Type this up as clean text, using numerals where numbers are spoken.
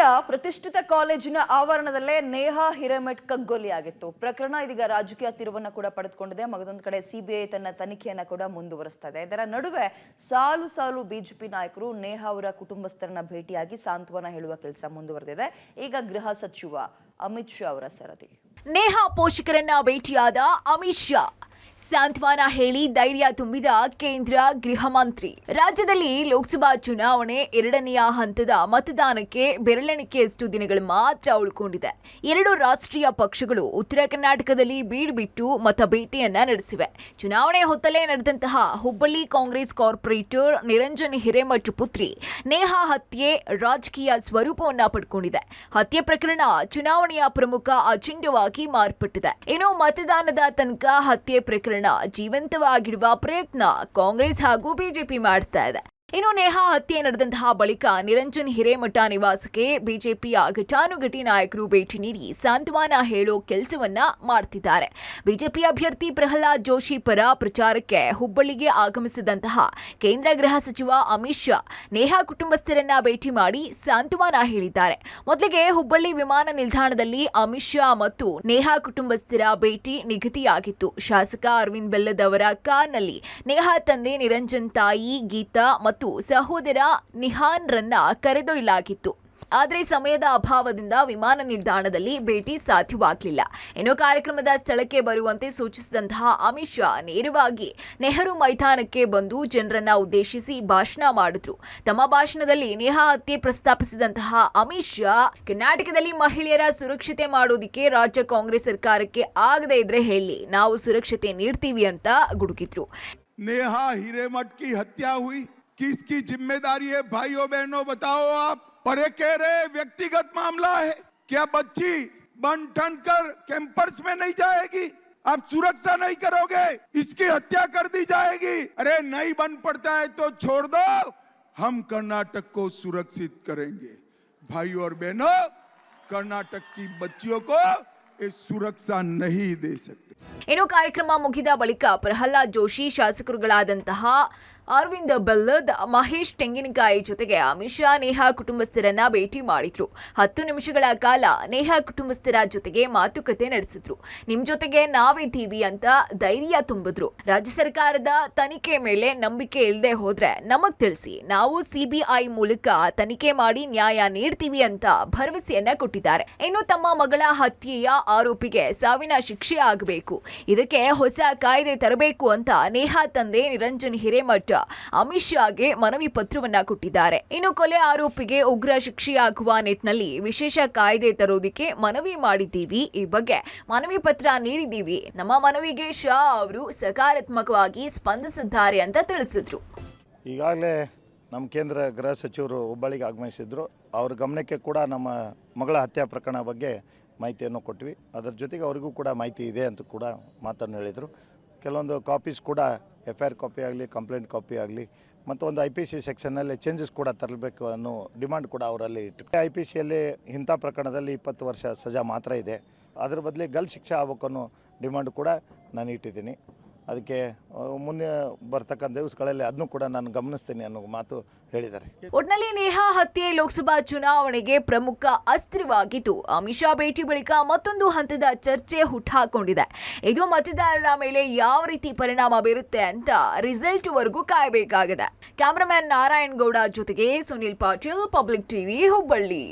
ಹುಬ್ಬಳ್ಳಿಯ ಪ್ರತಿಷ್ಠಿತ ಕಾಲೇಜಿನ ಆವರಣದಲ್ಲೇ ನೇಹಾ ಹಿರೇಮಠ್ ಕಗ್ಗೊಲೆಯಾಗಿತ್ತು. ಪ್ರಕರಣ ಇದೀಗ ರಾಜಕೀಯ ತಿರುವನ್ನ ಕೂಡ ಪಡೆದುಕೊಂಡಿದೆ. ಮಗದೊಂದು ಕಡೆ ಸಿಬಿಐ ತನ್ನ ತನಿಖೆಯನ್ನ ಕೂಡ ಮುಂದುವರಿಸ್ತಾ ಇದೆ. ಇದರ ನಡುವೆ ಸಾಲು ಸಾಲು ಬಿಜೆಪಿ ನಾಯಕರು ನೇಹಾ ಅವರ ಕುಟುಂಬಸ್ಥರನ್ನ ಭೇಟಿಯಾಗಿ ಸಾಂತ್ವನ ಹೇಳುವ ಕೆಲಸ ಮುಂದುವರೆದಿದೆ. ಈಗ ಗೃಹ ಸಚಿವ ಅಮಿತ್ ಶಾ ಅವರ ಸರದಿ. ನೇಹಾ ಪೋಷಕರನ್ನ ಭೇಟಿಯಾದ ಅಮಿತ್ ಶಾ ಸಾಂತ್ವನ ಹೇಳಿ ಧೈರ್ಯ ತುಂಬಿದ ಕೇಂದ್ರ ಗೃಹ ಮಂತ್ರಿ. ರಾಜ್ಯದಲ್ಲಿ ಲೋಕಸಭಾ ಚುನಾವಣೆ ಎರಡನೆಯ ಹಂತದ ಮತದಾನಕ್ಕೆ ಬೆರಳೆಣಿಕೆಯಷ್ಟು ದಿನಗಳು ಮಾತ್ರ ಉಳ್ಕೊಂಡಿದೆ. ಎರಡು ರಾಷ್ಟ್ರೀಯ ಪಕ್ಷಗಳು ಉತ್ತರ ಕರ್ನಾಟಕದಲ್ಲಿ ಬೀಡು ಬಿಟ್ಟು ಮತ ಭೇಟಿಯನ್ನ ನಡೆಸಿವೆ. ಚುನಾವಣೆ ಹೊತ್ತಲೇ ನಡೆದಂತಹ ಹುಬ್ಬಳ್ಳಿ ಕಾಂಗ್ರೆಸ್ ಕಾರ್ಪೊರೇಟರ್ ನಿರಂಜನ್ ಹಿರೇಮಠ್ ಪುತ್ರಿ ನೇಹಾ ಹತ್ಯೆ ರಾಜಕೀಯ ಸ್ವರೂಪವನ್ನ ಪಡ್ಕೊಂಡಿದೆ. ಹತ್ಯೆ ಪ್ರಕರಣ ಚುನಾವಣೆಯ ಪ್ರಮುಖ ಅಜೆಂಡವಾಗಿ ಮಾರ್ಪಟ್ಟಿದೆ. ಇನ್ನು ಮತದಾನದ ತನಕ ಹತ್ಯೆ ಪ್ರಕರಣ ಜೀವಂತವಾಗಿಡುವ ಪ್ರಯತ್ನ ಕಾಂಗ್ರೆಸ್ ಹಾಗೂ ಬಿಜೆಪಿ ಮಾಡ್ತಾ ಇದೆ. ಇನ್ನು ನೇಹಾ ಹತ್ಯೆ ನಡೆದಂತಹ ಬಳಿಕ ನಿರಂಜನ್ ಹಿರೇಮಠ ನಿವಾಸಕ್ಕೆ ಬಿಜೆಪಿಯ ಘಟಾನುಘಟಿ ನಾಯಕರು ಭೇಟಿ ನೀಡಿ ಸಾಂತ್ವನ ಹೇಳೋ ಕೆಲಸವನ್ನ ಮಾಡ್ತಿದ್ದಾರೆ. ಬಿಜೆಪಿ ಅಭ್ಯರ್ಥಿ ಪ್ರಹ್ಲಾದ್ ಜೋಶಿ ಪರ ಪ್ರಚಾರಕ್ಕೆ ಹುಬ್ಬಳ್ಳಿಗೆ ಆಗಮಿಸಿದಂತಹ ಕೇಂದ್ರ ಗೃಹ ಸಚಿವ ಅಮಿತ್ ಶಾ ನೇಹಾ ಕುಟುಂಬಸ್ಥರನ್ನ ಭೇಟಿ ಮಾಡಿ ಸಾಂತ್ವನ ಹೇಳಿದ್ದಾರೆ. ಮೊದಲಿಗೆ ಹುಬ್ಬಳ್ಳಿ ವಿಮಾನ ನಿಲ್ದಾಣದಲ್ಲಿ ಅಮಿತ್ ಶಾ ಮತ್ತು ನೇಹಾ ಕುಟುಂಬಸ್ಥರ ಭೇಟಿ ನಿಗದಿಯಾಗಿತ್ತು. ಶಾಸಕ ಅರವಿಂದ್ ಬೆಲ್ಲದ್ ಅವರ ಕಾರ್ನಲ್ಲಿ ನೇಹಾ ತಂದೆ ನಿರಂಜನ್ ತಾಯಿ ಗೀತಾ ಮತ್ತು ಸಹೋದರ ನಿಹಾನ್ ರನ್ನ ಕರೆದೊಯ್ಯಲಾಗಿತ್ತು. ಆದರೆ ಸಮಯದ ಅಭಾವದಿಂದ ವಿಮಾನ ನಿಲ್ದಾಣದಲ್ಲಿ ಭೇಟಿ ಸಾಧ್ಯವಾಗಲಿಲ್ಲ. ಇನ್ನು ಕಾರ್ಯಕ್ರಮದ ಸ್ಥಳಕ್ಕೆ ಬರುವಂತೆ ಸೂಚಿಸಿದಂತಹ ಅಮಿತ್ ಶಾ ನೇರವಾಗಿ ನೆಹರು ಮೈದಾನಕ್ಕೆ ಬಂದು ಜನರನ್ನ ಉದ್ದೇಶಿಸಿ ಭಾಷಣ ಮಾಡಿದ್ರು. ತಮ್ಮ ಭಾಷಣದಲ್ಲಿ ನೇಹಾ ಹತ್ಯೆ ಪ್ರಸ್ತಾಪಿಸಿದಂತಹ ಅಮಿತ್ ಶಾ ಕರ್ನಾಟಕದಲ್ಲಿ ಮಹಿಳೆಯರ ಸುರಕ್ಷತೆ ಮಾಡೋದಕ್ಕೆ ರಾಜ್ಯ ಕಾಂಗ್ರೆಸ್ ಸರ್ಕಾರಕ್ಕೆ ಆಗದೇ ಇದ್ರೆ ಹೇಳಿ, ನಾವು ಸುರಕ್ಷತೆ ನೀಡ್ತೀವಿ ಅಂತ ಗುಡುಗಿದ್ರು. नेहा हिरेमठ की हत्या हुई, किसकी जिम्मेदारी है? भाइयों बहनों बताओ आप। पर ये कह रहे व्यक्तिगत मामला है। क्या बच्ची बन ठन कर कैंपस में नहीं जाएगी? आप सुरक्षा नहीं करोगे, इसकी हत्या कर दी जाएगी। अरे नहीं बन पड़ता है तो छोड़ दो, हम कर्नाटक को सुरक्षित करेंगे। भाइयों और बहनों, कर्नाटक की बच्चियों को ये सुरक्षा नहीं दे सकते। ಇನ್ನು ಕಾರ್ಯಕ್ರಮ ಮುಗಿದ ಬಳಿಕ ಪ್ರಹ್ಲಾದ್ ಜೋಶಿ, ಶಾಸಕರುಗಳಾದಂತಹ ಅರವಿಂದ್ ಬೆಲ್ಲದ್, ಮಹೇಶ್ ತೆಂಗಿನಕಾಯಿ ಜೊತೆಗೆ ಅಮಿತ್ ಶಾ ನೇಹಾ ಕುಟುಂಬಸ್ಥರನ್ನ ಭೇಟಿ ಮಾಡಿದ್ರು. 10 ನಿಮಿಷಗಳ ಕಾಲ ನೇಹಾ ಕುಟುಂಬಸ್ಥರ ಜೊತೆಗೆ ಮಾತುಕತೆ ನಡೆಸಿದ್ರು. ನಿಮ್ ಜೊತೆಗೆ ನಾವಿದ್ದೀವಿ ಅಂತ ಧೈರ್ಯ ತುಂಬಿದ್ರು. ರಾಜ್ಯ ಸರ್ಕಾರದ ತನಿಖೆ ಮೇಲೆ ನಂಬಿಕೆ ಇಲ್ಲದೆ ಹೋದ್ರೆ ನಮಗ್ ತಿಳಿಸಿ, ನಾವು ಸಿಬಿಐ ಮೂಲಕ ತನಿಖೆ ಮಾಡಿ ನ್ಯಾಯ ನೀಡ್ತೀವಿ ಅಂತ ಭರವಸೆಯನ್ನ ಕೊಟ್ಟಿದ್ದಾರೆ. ಇನ್ನು ತಮ್ಮ ಮಗಳ ಹತ್ಯೆಯ ಆರೋಪಿಗೆ ಸಾವಿನ ಶಿಕ್ಷೆ ಆಗಬೇಕು, ಇದಕ್ಕೆ ಹೊಸ ಕಾಯ್ದೆ ತರಬೇಕು ಅಂತ ನೇಹಾ ತಂದೆ ನಿರಂಜನ್ ಹಿರೇಮಠ್ ಅಮಿತ್ ಶಾಗೆ ಮನವಿ ಪತ್ರವನ್ನ ಕೊಟ್ಟಿದ್ದಾರೆ. ಇನ್ನು ಕೊಲೆ ಆರೋಪಿಗೆ ಉಗ್ರ ಶಿಕ್ಷೆಯಾಗುವ ನಿಟ್ಟಿನಲ್ಲಿ ವಿಶೇಷ ಕಾಯ್ದೆ ತರೋದಕ್ಕೆ ಮನವಿ ಮಾಡಿದ್ದೀವಿ. ಈ ಬಗ್ಗೆ ಮನವಿ ಪತ್ರ ನೀಡಿದ್ದೀವಿ. ನಮ್ಮ ಮನವಿಗೆ ಶಾ ಅವರು ಸಕಾರಾತ್ಮಕವಾಗಿ ಸ್ಪಂದಿಸಿದ್ದಾರೆ ಅಂತ ತಿಳಿಸಿದ್ರು. ಈಗಾಗಲೇ ನಮ್ಮ ಕೇಂದ್ರ ಗೃಹ ಸಚಿವರು ಹುಬ್ಬಳ್ಳಿಗೆ ಆಗಮಿಸಿದ್ರು. ಅವ್ರ ಗಮನಕ್ಕೆ ಕೂಡ ನಮ್ಮ ಮಗಳ ಹತ್ಯೆ ಪ್ರಕರಣ ಬಗ್ಗೆ ಮಾಹಿತಿಯನ್ನು ಕೊಟ್ವಿ. ಅದರ ಜೊತೆಗೆ ಅವರಿಗೂ ಕೂಡ ಮಾಹಿತಿ ಇದೆ ಅಂತ ಕೂಡ ಮಾತನ್ನು ಹೇಳಿದರು. ಕೆಲವೊಂದು ಕಾಪೀಸ್ ಕೂಡ FIR ಕಾಪಿ ಆಗಲಿ, ಕಂಪ್ಲೇಂಟ್ ಕಾಪಿ ಆಗಲಿ ಮತ್ತು ಒಂದು IPC ಸೆಕ್ಷನ್ನಲ್ಲಿ ಚೇಂಜಸ್ ಕೂಡ ತರಬೇಕು ಅನ್ನೋ ಡಿಮಾಂಡ್ ಕೂಡ ಅವರಲ್ಲಿ ಇಟ್ಟು, IPCಯಲ್ಲಿ ಇಂಥ ಪ್ರಕರಣದಲ್ಲಿ 20 ವರ್ಷ ಸಜಾ ಮಾತ್ರ ಇದೆ, ಅದರ ಬದಲು ಗಲ್ಲು ಶಿಕ್ಷೆ ಆಗಬೇಕು ಅನ್ನೋ ಡಿಮಾಂಡ್ ಕೂಡ ನಾನು ಇಟ್ಟಿದ್ದೀನಿ. ಅದಕ್ಕೆ ಮುಂದೆ ಬರ್ತಕ್ಕಂಥ ದಿವಸಗಳಲ್ಲಿ ಅದನ್ನು ಕೂಡ ನಾನು ಗಮನಿಸ್ತೀನಿ ಅನ್ನೋ ಮಾತು ಹೇಳಿದ್ದಾರೆ. ಒಟ್ನಲ್ಲಿ ನೇಹಾ ಹತ್ಯೆ ಲೋಕಸಭಾ ಚುನಾವಣೆಗೆ ಪ್ರಮುಖ ಅಸ್ತ್ರವಾಗಿದ್ದು, ಅಮಿತ್ ಶಾ ಭೇಟಿ ಬಳಿಕ ಮತ್ತೊಂದು ಹಂತದ ಚರ್ಚೆ ಹುಟ್ಟಾಕೊಂಡಿದೆ. ಇದು ಮತದಾರರ ಮೇಲೆ ಯಾವ ರೀತಿ ಪರಿಣಾಮ ಬೀರುತ್ತೆ ಅಂತ ರಿಸಲ್ಟ್ ವರೆಗೂ ಕಾಯಬೇಕಾಗಿದೆ. ಕ್ಯಾಮರಾಮನ್ ನಾರಾಯಣ್ ಗೌಡ ಜೊತೆಗೆ ಸುನಿಲ್ ಪಾಟೀಲ್, ಪಬ್ಲಿಕ್ ಟಿವಿ, ಹುಬ್ಬಳ್ಳಿ.